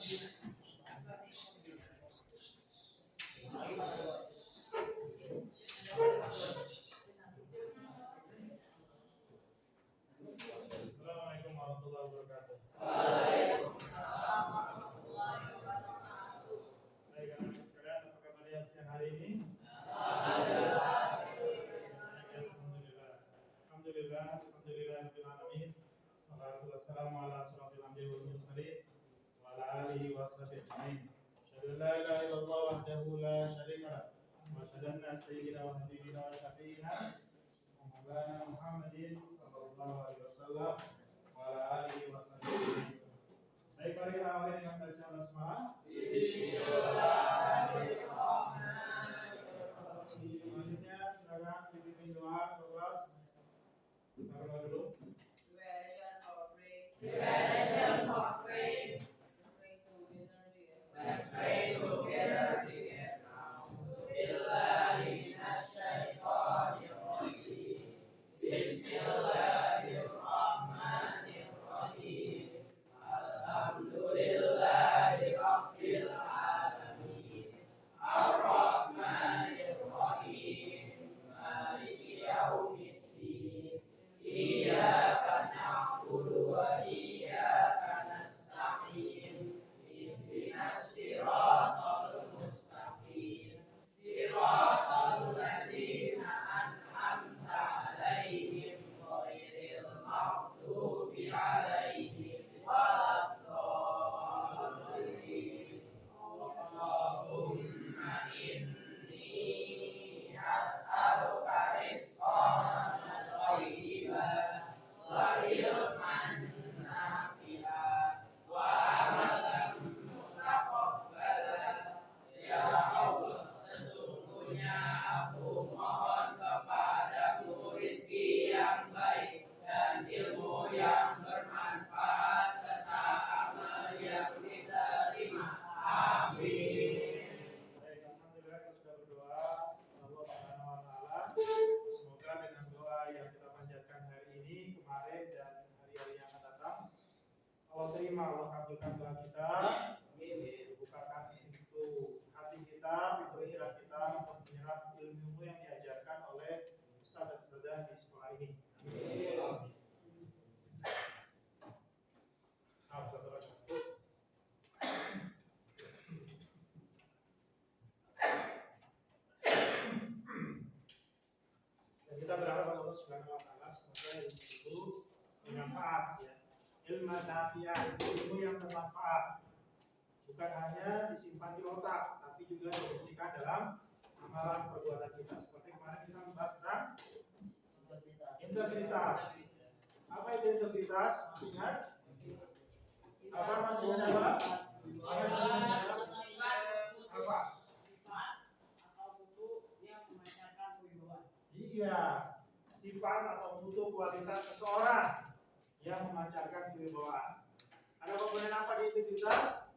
Assalamualaikum warahmatullahi wabarakatuh. Waalaikumsalam warahmatullahi wabarakatuh. Baik, anak-anak sekalian, apa kabar siang hari ini? Alhamdulillah. Alhamdulillah, rabbil alamin. Wassalatu wassalamu ala asyrofil anbiya'i wal mursalin wa ala alihi wa sahbihi ajma'in. Asyhadu an la ilaha illallah wahdahu la syarika lah wa asyhadu anna sayyidina wa habibina wa syafi'ina Maulana Muhammadin sallallahu alaihi wasallam wa ala alihi wa sahbihi ajma'in. Baik, mari kita awali dengan bacaan basmalah. Selanjutnya silakan dipimpin doa kelas. Kita berdoa dulu. Preparation for praying. Let's pray together begin now. Billahi minasyaitonir rajim. Bismillahirrahmanirrahim. Alhamdulillahi rabbil alamin. Ar-Rahmanir Rahim. Maliki yaumiddin. Iyyaka na'budu wa iyyaka nasta'in. Ihdinas siratal mustaqim. Siratal ladzina an'amta 'alaihim ghairil maghdubi 'alaihim waladdallin. Allahumma inni as'aluka rizqan thayyiban wa ilman nafi'an wa amalan mutaqabbalan. Ya Allah, sesungguhnya aku mohon kepadamu rizki yang baik dan ilmu yang bermanfaat serta amal yang diterima. Amin. Baik, alhamdulillah kita sudah berdoa Allah Subhanahu wa taala. Semoga dengan doa yang kita panjatkan hari ini, kemarin dan hari-hari yang akan datang, Allah terima, Allah kabulkan doa kita. Bukakan pintu hati kita, pintu pikiran kita untuk menyerap ilmu yang diajarkan oleh ustaz dan ustazah di sekolah ini. Amin. Dan kita berharap Allah Subhanahu wa taala semoga ilmu itu bermanfaat, ya. Ilmu nafi'ah, ilmu yang bermanfaat. Bukan hanya disimpan di otak, tapi juga dibuktikan dalam amalan perbuatan kita. Seperti kemarin kita membahas tentang integritas. Apa itu integritas? Masih ingat? Apa masih ingat apa? Apa? Iya, sifat atau mutu kualitas seseorang yang memancarkan kewibawaan. Ada komponen apa di integritas?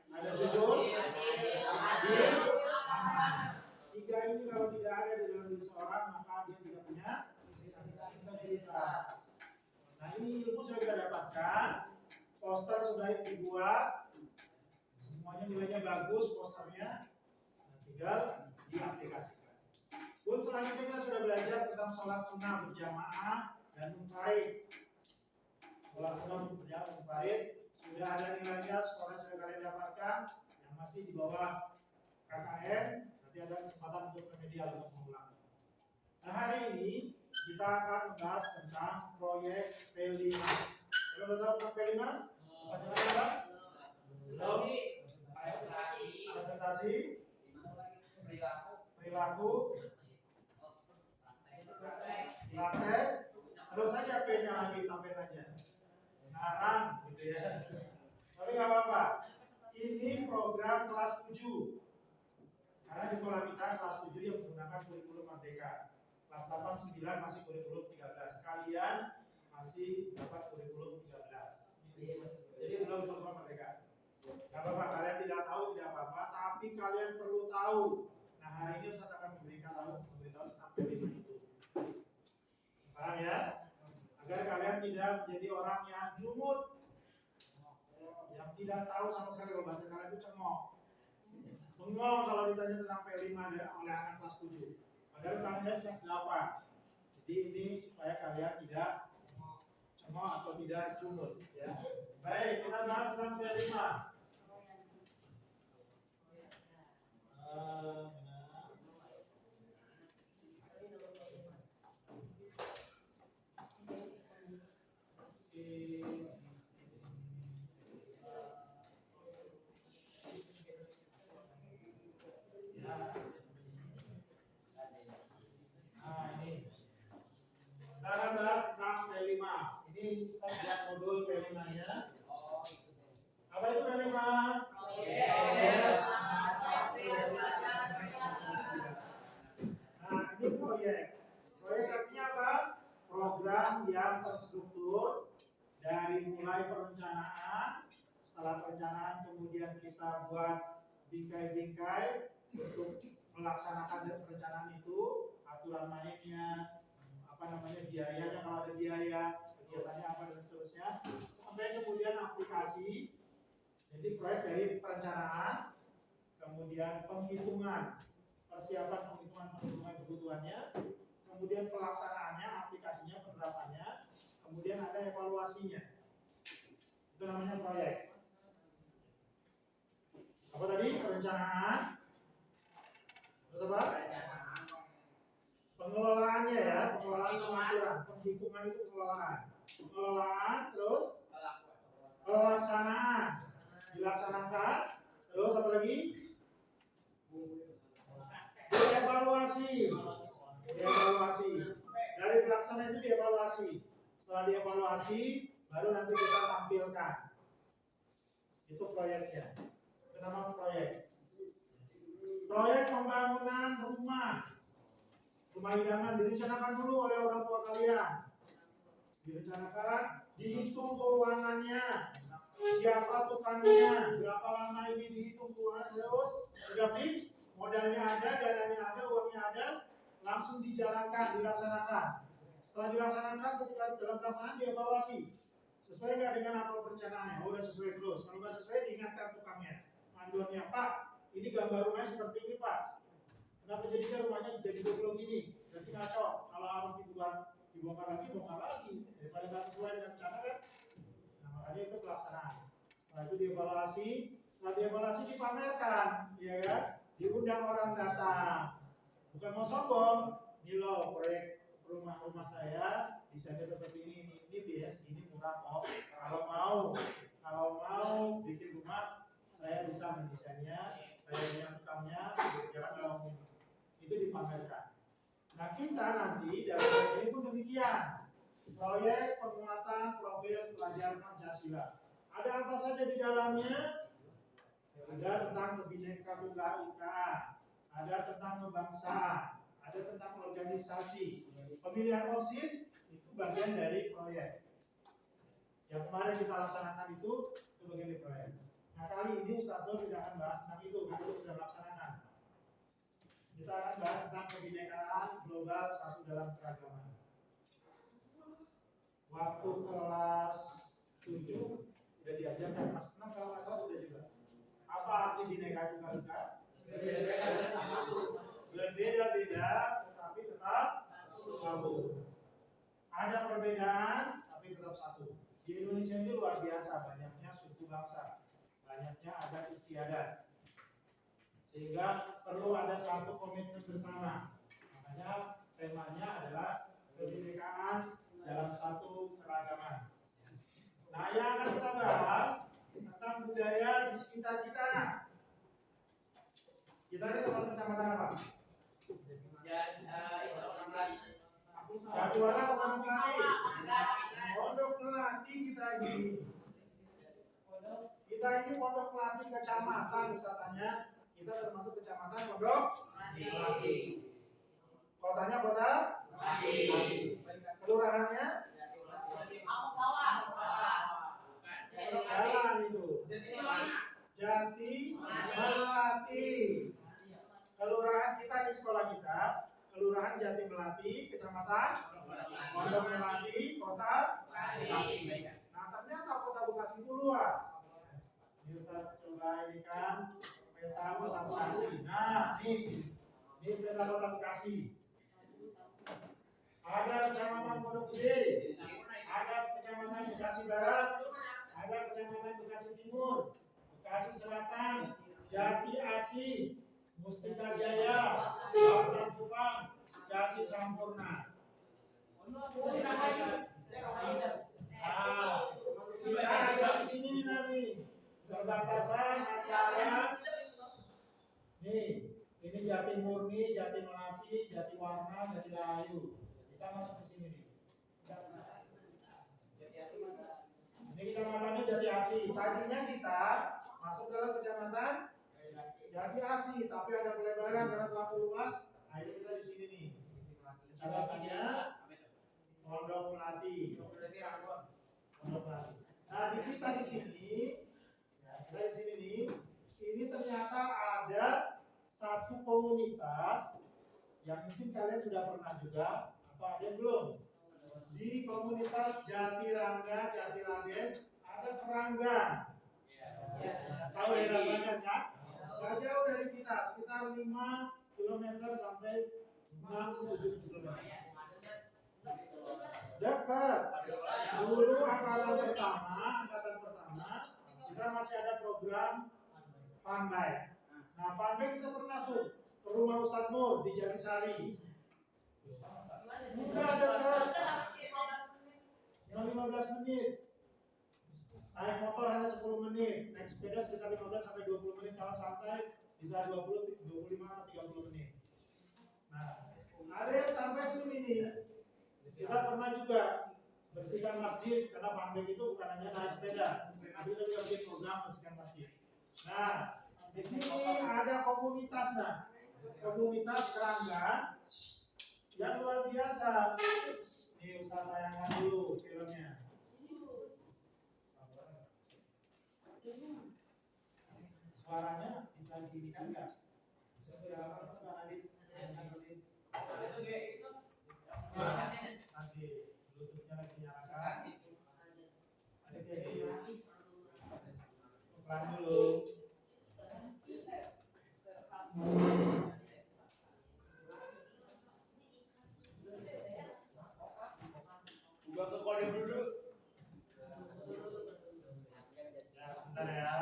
Ada jujur, adil, amanah. Tiga ini kalau tidak ada di dalam diri seorang, maka dia tidak punya integritas. Nah, ini ilmu sudah kita dapatkan, poster sudah dibuat, semuanya nilainya bagus posternya, nah, tinggal diaplikasikan. Pun selanjutnya kita sudah belajar tentang sholat sunnah berjamaah dan munfarid. Sholat sunnah berjamaah munfarid sudah ada nilainya, sekolah sudah kalian dapatkan. Yang masih di bawah KKN nanti ada kesempatan untuk remedial untuk mengulang. Nah, hari ini kita akan membahas tentang proyek P5. Kalau udah tahu tentang P5? Apa jalan apa? Belum? Presentasi, perilaku, praktek, terus saja P-nya lagi tambahin aja. Ngarang gitu ya. Tapi nggak apa-apa. Ini program kelas 7. Karena di sekolah kita kelas 7 yang menggunakan kurikulum Merdeka. Kelas 8, 9 masih kurikulum 13. Kalian masih dapat kurikulum 13. Jadi belum kurikulum Merdeka. Gak apa-apa, kalian tidak tahu tidak apa-apa, tapi kalian perlu tahu. Nah, hari ini Ustaz akan memberitahu tentang P5 itu. Paham ya? Agar kalian tidak menjadi orang yang jumut, yang tidak tahu sama sekali kalau bahasa kalian itu cengok. Bengong kalau ditanya tentang P5 oleh anak kelas 7. Padahal kalian kelas 8. Jadi ini supaya kalian tidak cengok atau tidak sunut ya. Baik, kita bahas tentang P5. Ini kita buat modul P5-nya. Apa itu P5? Nah, ini proyek. Proyek artinya apa? Program yang terstruktur dari mulai perencanaan, setelah perencanaan kemudian kita buat bingkai-bingkai untuk melaksanakan perencanaan itu, aturan mainnya, biayanya kalau ada biaya, kegiatannya apa dan seterusnya, sampai kemudian aplikasi. Jadi proyek dari perencanaan, kemudian penghitungan, persiapan penghitungan kebutuhannya, kemudian pelaksanaannya, aplikasinya, penerapannya, kemudian ada evaluasinya. Itu namanya proyek. Apa tadi? Perencanaan. Terus apa? Pengelolaannya ya, pengelolaan pengaturan, penghitungan itu pengelolaan, terus pelaksanaan, dilaksanakan, terus apa lagi? Dievaluasi. Dari pelaksanaan itu dievaluasi. Setelah dievaluasi, baru nanti kita tampilkan. Itu proyeknya. Itu nama proyek. Proyek pembangunan rumah idaman direncanakan dulu oleh orang tua kalian. Direncanakan, dihitung keuangannya, siapa tukangnya, berapa lama ini dihitung keuangan, terus sudah fix, modalnya ada, dananya ada, uangnya ada, langsung dijalankan, dilaksanakan. Setelah dilaksanakan, ketika dalam pelaksanaan dievaluasi, sesuai nggak dengan apa perencanaannya? Oh, udah sesuai terus. Kalau nggak sesuai, diingatkan tukangnya, mandornya, Pak, ini gambar rumahnya seperti ini, Pak. Kenapa jadinya rumahnya jadi double gini? Jadi ngaco. Kalau harus dibongkar lagi. Daripada nggak sesuai dengan rencana kan? Nah, makanya itu pelaksanaan. Setelah itu dievaluasi. Setelah dievaluasi dipamerkan, ya kan? Diundang orang datang. Bukan mau sombong. Ini loh proyek rumah saya desainnya seperti ini bias, ini murah kok. Kalau mau bikin rumah, saya bisa mendesainnya, saya punya tukangnya, jangan dalam itu dipamerkan. Nah, kita nanti dalam proyek ini pun demikian. Proyek penguatan profil pelajar Pancasila. Ada apa saja di dalamnya? Ada tentang Kebinekaan Tunggal Ika, ada tentang kebangsaan, ada tentang organisasi. Pemilihan OSIS itu bagian dari proyek. Yang kemarin kita laksanakan itu bagian dari proyek. Nah, kali ini Ustaz Nur tidak akan bahas tentang itu karena itu sudah laksanakan. Kita akan bahas tentang kebinekaan global satu dalam keragaman. Waktu kelas 7 sudah diajarkan, kelas 6 kalau nggak salah sudah juga. Apa arti Bhinneka Tunggal Ika? Berbeda-beda tetapi tetap satu. Ada perbedaan tapi tetap satu. Di Indonesia ini luar biasa banyaknya suku bangsa, banyaknya adat istiadat, sehingga perlu ada satu komitmen bersama. Makanya temanya adalah kebinekaan dalam satu keragaman. Nah, yang akan kita bahas tentang budaya di sekitar kita. Kita ini termasuk kecamatan apa? Jatiwangi atau Pondok Melati? Pondok Melati kita ini. Kita ini Pondok Melati kecamatan, wisatanya. Kita termasuk kecamatan Pondok Melati. Kotanya kota Melati. Kelurahannya jalan itu Jati Melati. Kelurahan kita di sekolah kita, Kelurahan Jati Melati, Kecamatan Pondok Melati, Kota Bekasi. Nah, ternyata Kota Bekasi itu luas. sebelah ini kan peta Kota Bekasi. Nah, ini peta Kota Bekasi. Ada Kecamatan Pondok Gede, ada Kecamatan Bekasi Barat, ada Kecamatan Bekasi Timur, Bekasi Selatan, Jati Asih, Mustika Jaya, Batan Kupang, Jati Sampurna. Nah, kita ada di sini nanti perbatasan antara nih, ini Jati Murni, Jati Melati, Jati Warna, Jati Rahayu. Kita masuk ke sini nih. Ini kecamatannya Jati Asih. Tadinya kita masuk dalam kecamatan Jati Asih, tapi ada pelebaran karena terlalu luas. Akhirnya kita di sini nih. Kecamatannya Pondok Melati. Pondok Melati. Nah, di kita di sini, ya, kita di sini nih. Ini ternyata ada satu komunitas yang mungkin kalian sudah pernah juga, atau ada yang belum. Di komunitas Jatirangga, Jatilangen ada keranggan. Tahu daerah keranggan kan? Gak jauh dari kita, sekitar 5 km sampai 6-7 km. Dekat. Dulu angkatan pertama kita masih ada program Funbike. Nah, Funbike kita pernah tuh ke rumah Ustadz Nur di Jatisari. Mudah dekat. 15 menit. Naik motor hanya 10 menit. Naik sepeda sekitar 15 sampai 20 menit. Kalau santai bisa 20, 25 atau 30 menit. Nah, ada yang sampai sini nih. Kita pernah juga bersihkan masjid karena Funbike itu bukan hanya naik sepeda, tapi kita juga bikin program bersihkan masjid. Nah, di sini ada komunitasnya, komunitas kerangga yang luar biasa. Nih Ustaz tayangkan dulu filmnya. Suaranya bisa didirikan nggak? Nanti Bluetooth-nya lagi nyalakan. Adik jadi pelan dulu. Gua ke kode dulu. Ya, sebentar ya.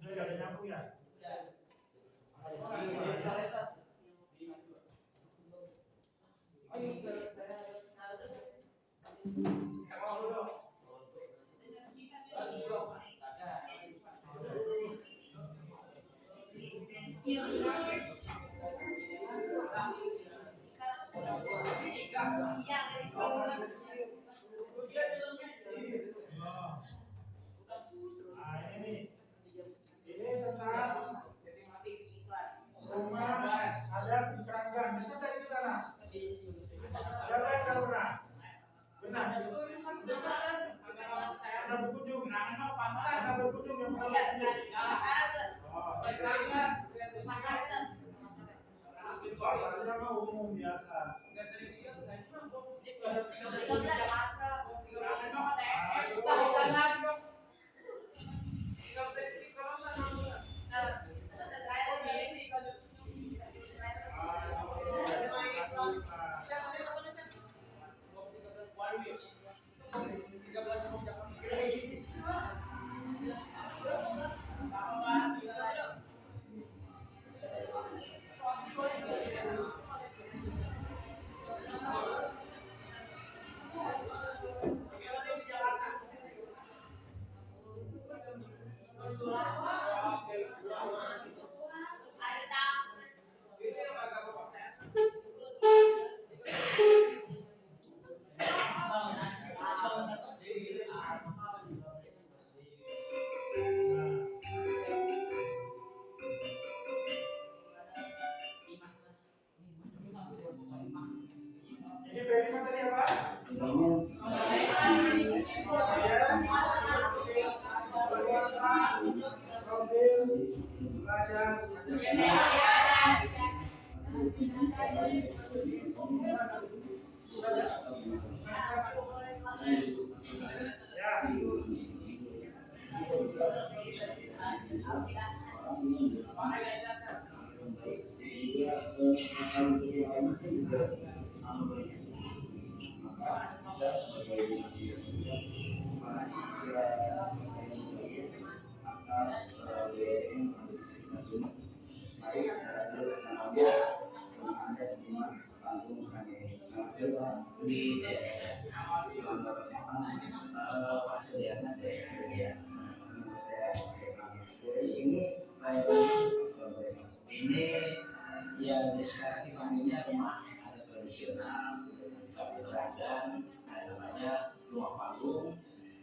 Sudah ada nyambung ya? Nah, ini tentang rumah adat di Keranggan. Itu dari kita nah. Siapa yang tahu pernah? Benar. kelima tadi apa? Ini yang sekarang namanya rumah ada tradisional, kami beragam, ada namanya rumah panggung,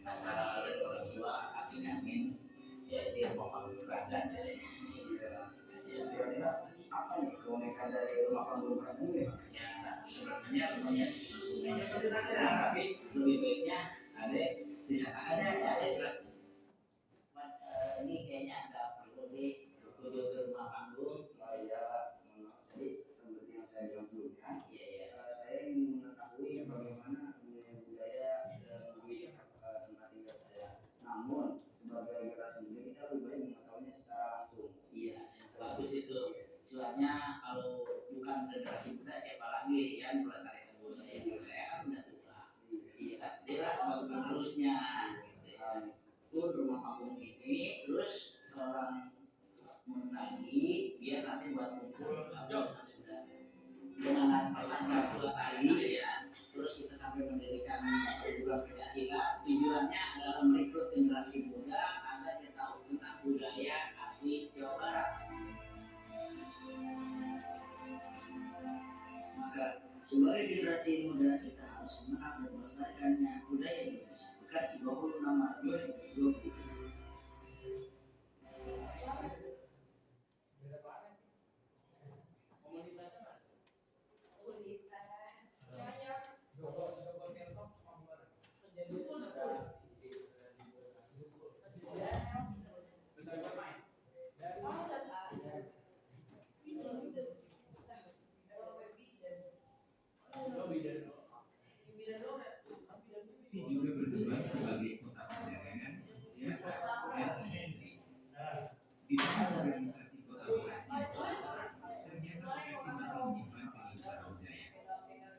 ada orang tua api angin, yaitu rumah panggung beragam. Kira-kira apa nih keunikan dari rumah panggung beragam ini? Ya sebenarnya rumahnya tapi lebih baiknya ada di sana ada ini kayaknya nggak perlu di ke rumah panggung. Jadi seperti yang saya bilang sebelumnya, saya ingin mengetahui bagaimana budaya dan tempat tinggal saya. Namun sebagai generasi muda kita lebih baik mengetahuinya secara langsung. Iya, bagus itu. Soalnya kalau bukan generasi muda siapa lagi yang melestarikan budaya? Saya kan udah tua. Iya kan, dia sebagai penerusnya. Itu rumah panggung ini, terus seorang menagi biar nanti buat kumpul dengan persatuan tadi ya, terus kita sampai mendirikan perguruan Pancasila. Tujuannya adalah merekrut generasi muda agar dia tahu tentang budaya asli Jawa Barat. Maka sebagai generasi muda kita harus mengenal dan melestarikannya budaya Indonesia. Bekasi 26 Maret 2023. Si juga berkembang sebagai kota perdagangan, jasa, dan industri. Di dalam organisasi kota Bekasi, ternyata Bekasi masih menyimpan kehidupan budaya.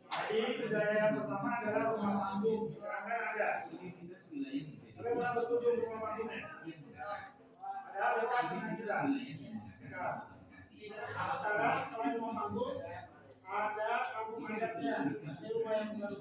Jadi budaya yang pertama adalah rumah panggung. Keterangan ada. Identitas wilayah menjadi Sampai pernah berkunjung rumah panggungnya. yang mendarat. Padahal dekat dengan Identitas kita. wilayah menggunakan kota Bekasi. Sekarang selain rumah panggung, ada kampung adatnya. Ini rumah yang tinggal